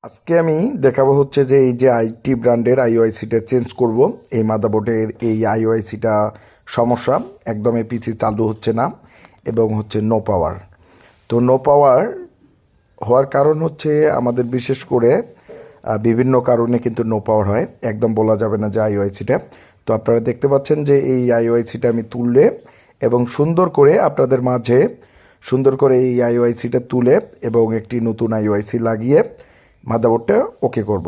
আজকে আমি দেখাবো হচ্ছে যে এই যে আইটি ব্র্যান্ডের আইওআইসিটা চেঞ্জ করব। এই মাদারবোর্ডের এই আইওআইসিটা সমস্যা, একদমই পিসি চালু হচ্ছে না এবং হচ্ছে নো পাওয়ার। তো নো পাওয়ার হওয়ার কারণ হচ্ছে আমাদের বিশেষ করে বিভিন্ন কারণে কিন্তু নো পাওয়ার হয়, একদম বলা যাবে না যে আইওআইসিটা। তো আপনারা দেখতে পাচ্ছেন যে এই আইওআইসিটা আমি তুললে এবং সুন্দর করে আপনাদের মাঝে সুন্দর করে এই আইওআইসিটা তুলে এবং একটি নতুন আইওআইসি লাগিয়ে মাদারবোর্ডটা ওকে করব।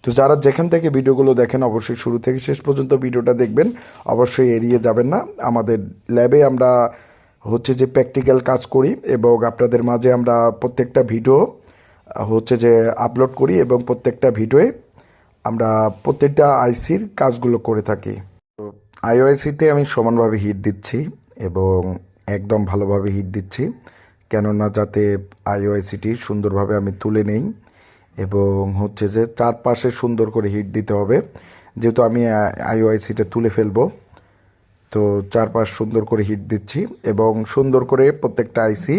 তো যারা যেখান থেকে ভিডিওগুলো দেখেন অবশ্যই শুরু থেকে শেষ পর্যন্ত ভিডিওটা দেখবেন, অবশ্যই এড়িয়ে যাবেন না। আমাদের ল্যাবে আমরা হচ্ছে যে প্র্যাকটিক্যাল কাজ করি এবং আপনাদের মাঝে আমরা প্রত্যেকটা ভিডিও হচ্ছে যে আপলোড করি এবং প্রত্যেকটা ভিডিওয়ে আমরা প্রত্যেকটা আইসির কাজগুলো করে থাকি। তো আইওআইসিতে আমি সমানভাবে হিট দিচ্ছি এবং একদম ভালোভাবে হিট দিচ্ছি, কেননা যাতে আইওআইসিটি সুন্দরভাবে আমি তুলে নেই এবং হচ্ছে যে চারপাশে সুন্দর করে হিট দিতে হবে, যেহেতু আমি আইওআইসিটা তুলে ফেলবো। তো চারপাশ সুন্দর করে হিট দিচ্ছি এবং সুন্দর করে প্রত্যেকটা আইসি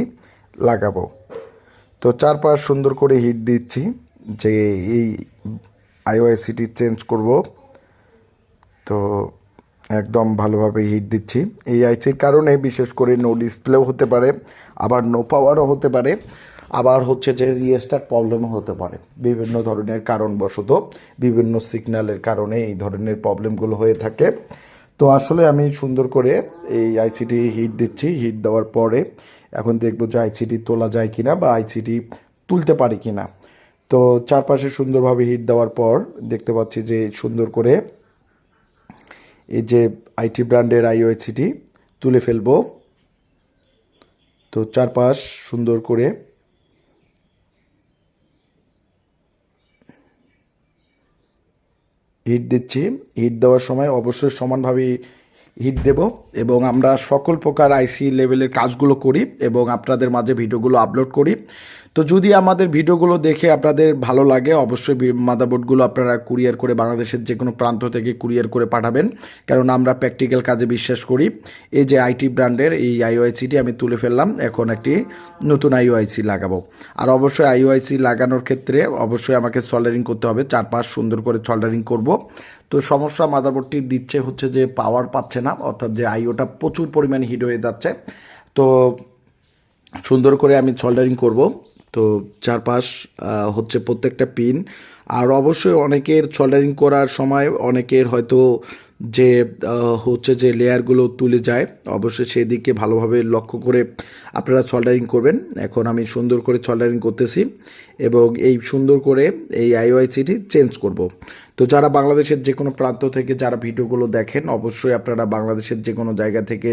লাগাবো। তো চারপাশ সুন্দর করে হিট দিচ্ছি যে এই আইওআইসিটি চেঞ্জ করব। তো একদম ভালোভাবে হিট দিচ্ছি। এই আইসির কারণে বিশেষ করে নো ডিসপ্লেও হতে পারে, আবার নো পাওয়ারও হতে পারে, আবার হচ্ছে যে রিস্টার্ট প্রবলেমও হতে পারে। বিভিন্ন ধরনের কারণবশত বিভিন্ন সিগন্যালের কারণে এই ধরনের প্রবলেমগুলো হয়ে থাকে। তো আসলে আমি সুন্দর করে এই আইসিটি হিট দিচ্ছি। হিট দেওয়ার পরে এখন দেখব যে আইসিটি তোলা যায় কিনা বা আইসিটি তুলতে পারি কিনা। তো চারপাশে সুন্দরভাবে হিট দেওয়ার পর দেখতে পাচ্ছি যে সুন্দর করে এই যে আইটি ব্র্যান্ডের আইওআইসিটি তুলে ফেলবো। তো চারপাশ সুন্দর করে হিট দিচ্ছি। হিট দেওয়ার সময় অবশ্যই সমানভাবে হিট দেব এবং আমরা সকল প্রকার আইসি লেভেলের কাজগুলো করি এবং আপনাদের মাঝে ভিডিওগুলো আপলোড করি। তো যদি আমাদের ভিডিওগুলো দেখে আপনাদের ভালো লাগে অবশ্যই মাদারবোর্ডগুলো আপনারা কুরিয়ার করে বাংলাদেশের যে কোনো প্রান্ত থেকে কুরিয়ার করে পাঠাবেন, কারণ আমরা প্র্যাকটিক্যাল কাজে বিশ্বাস করি। এই যে আইটি ব্র্যান্ডের এই আইওআইসিটি আমি তুলে ফেললাম, এখন একটি নতুন আইওআইসি লাগাবো। আর অবশ্যই আইওআইসি লাগানোর ক্ষেত্রে অবশ্যই আমাকে সল্ডারিং করতে হবে, চারপাশ সুন্দর করে সল্ডারিং করব। তো সমস্যা মাদারবোর্ডটি দিচ্ছে হচ্ছে যে পাওয়ার পাচ্ছে না, অর্থাৎ যে আইওটা প্রচুর পরিমাণে হিট হয়ে যাচ্ছে। তো সুন্দর করে আমি সল্ডারিং করব। তো চারপাশ হচ্ছে প্রত্যেকটা পিন। আর অবশ্যই অনেকের সল্ডারিং করার সময় অনেকের হয়তো যে হচ্ছে যে লেয়ারগুলো তুলে যায়, অবশ্যই সেই দিকে ভালোভাবে লক্ষ্য করে আপনারা সল্ডারিং করবেন। এখন আমি সুন্দর করে সল্ডারিং করতেছি এবং এই সুন্দর করে এই আইওআইসিটি চেঞ্জ করব। তো যারা বাংলাদেশের যে কোনো প্রান্ত থেকে যারা ভিডিওগুলো দেখেন অবশ্যই আপনারা বাংলাদেশের যে কোনো জায়গা থেকে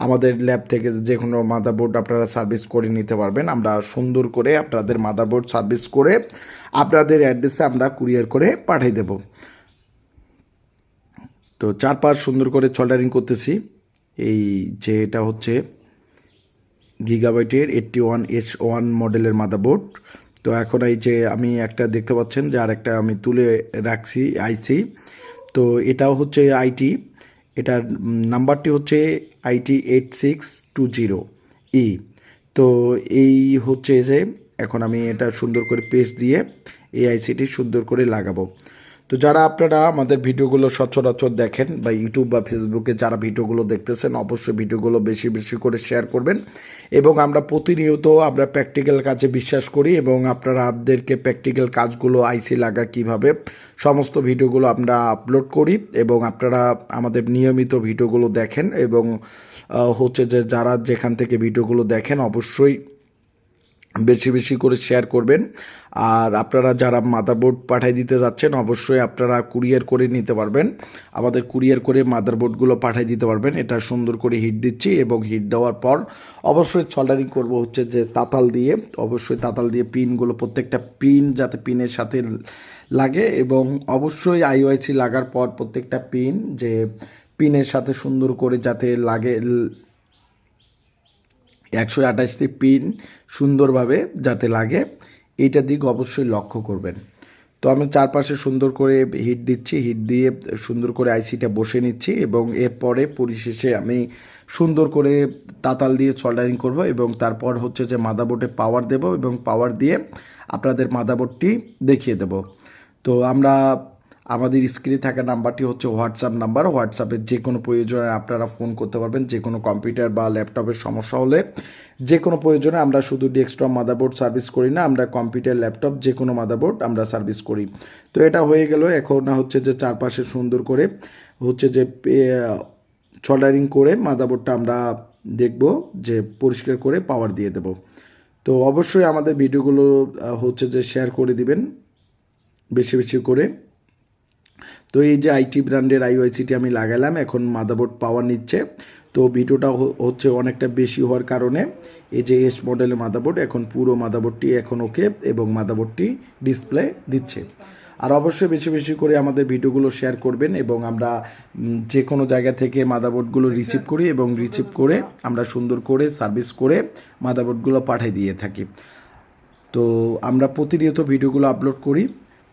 আমাদের ল্যাব থেকে যে কোনো মাদারবোর্ড আপনারা সার্ভিস করে নিতে পারবেন। আমরা সুন্দর করে আপনাদের মাদারবোর্ড সার্ভিস করে আপনাদের অ্যাড্রেসে আমরা কুরিয়ার করে পাঠিয়ে দেব। তো চারপাশ সুন্দর করে সোল্ডারিং করতেছি। এই যে এটা হচ্ছে গিগাবাইটের 81H1 মডেলের মাদারবোর্ড। তো এখন এই যে আমি একটা দেখতে পাচ্ছেন যে আরেকটা আমি তুলে রাখছি আইসি। তো এটাও হচ্ছে আইটি, এটার নাম্বারটি হচ্ছে IT8620E। তো এই হচ্ছে যে এখন আমি এটা সুন্দর করে পেস্ট দিয়ে এই আইসিটি সুন্দর করে লাগাবো। তো যারা আপনারা আমাদের ভিডিওগুলো সচরাচর দেখেন বা ইউটিউব বা ফেসবুকে যারা ভিডিওগুলো দেখতেছেন অবশ্যই ভিডিওগুলো বেশি বেশি করে শেয়ার করবেন এবং আমরা প্রতিনিয়ত আমরা প্র্যাকটিক্যাল কাজে বিশ্বাস করি এবং আপনারা আপনাদেরকে প্র্যাকটিক্যাল কাজগুলো আইসি লাগা কিভাবে সমস্ত ভিডিওগুলো আমরা আপলোড করি এবং আপনারা আমাদের নিয়মিত ভিডিওগুলো দেখেন এবং হচ্ছে যে যারা যেখান থেকে ভিডিওগুলো দেখেন অবশ্যই বেশি বেশি করে শেয়ার করবেন। আর আপনারা যারা মাদারবোর্ড পাঠিয়ে দিতে যাচ্ছেন অবশ্যই আপনারা কুরিয়ার করে নিতে পারবেন, আমাদের কুরিয়ার করে মাদারবোর্ডগুলো পাঠিয়ে দিতে পারবেন। এটা সুন্দর করে হিট দিচ্ছি এবং হিট দেওয়ার পর অবশ্যই সোল্ডারিং করব হচ্ছে যে তাতাল দিয়ে, অবশ্যই তাতাল দিয়ে পিনগুলো প্রত্যেকটা পিন যাতে পিনের সাথে লাগে এবং অবশ্যই আইওআইসি লাগার পর প্রত্যেকটা পিন যে পিনের সাথে সুন্দর করে যাতে লাগে, 128টি পিন সুন্দরভাবে যাতে লাগে এইটার দিক অবশ্যই লক্ষ্য করবেন। তো আমি চারপাশে সুন্দর করে হিট দিচ্ছি, হিট দিয়ে সুন্দর করে আইসিটা বসে নিচ্ছি এবং এরপরে পরিশেষে আমি সুন্দর করে তাতাল দিয়ে সোল্ডারিং করব এবং তারপর হচ্ছে যে মাদারবোর্ডে পাওয়ার দেব এবং পাওয়ার দিয়ে আপনাদের মাদারবোর্ডটি দেখিয়ে দেব। তো আমরা আমাদের স্ক্রিনে থাকা নাম্বারটি হচ্ছে হোয়াটসঅ্যাপ নাম্বার। হোয়াটসঅ্যাপে যে কোনো প্রয়োজনে আপনারা ফোন করতে পারবেন। যে কোনো কম্পিউটার বা ল্যাপটপের সমস্যা হলে যে কোনো প্রয়োজনে, আমরা শুধু ডেস্কটপ মাদারবোর্ড সার্ভিস করি না, আমরা কম্পিউটার ল্যাপটপ যে কোনো মাদারবোর্ড আমরা সার্ভিস করি। তো এটা হয়ে গেল। এখন হচ্ছে যে চারপাশে সুন্দর করে হচ্ছে যে সোল্ডারিং করে মাদারবোর্ডটা আমরা দেখব যে পরিষ্কার করে পাওয়ার দিয়ে দেব। তো অবশ্যই আমাদের ভিডিওগুলো হচ্ছে যে শেয়ার করে দিবেন বেশি বেশি করে। তো এই যে আইটি ব্র্যান্ডের আইওআইসিটি আমি লাগালাম, এখন মাদারবোর্ড পাওয়ার নিচ্ছে। তো ভিডিওটা হচ্ছে অনেকটা বেশি হওয়ার কারণে এই যে এস মডেলের মাদারবোর্ড, এখন পুরো মাদারবোর্ডটি এখন ওকে এবং মাদারবোর্ডটি ডিসপ্লে দিচ্ছে। আর অবশ্যই বেশি বেশি করে আমাদের ভিডিওগুলো শেয়ার করবেন এবং আমরা যে কোনো জায়গা থেকে মাদারবোর্ডগুলো রিসিভ করি এবং রিসিভ করে আমরা সুন্দর করে সার্ভিস করে মাদারবোর্ডগুলো পাঠিয়ে দিয়ে থাকি। তো আমরা প্রতিনিয়ত ভিডিওগুলো আপলোড করি।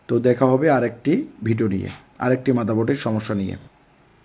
তো দেখা হবে আরেকটি ভিডিও নিয়ে, আরেকটি মাদারবোর্ডের সমস্যা নিয়ে।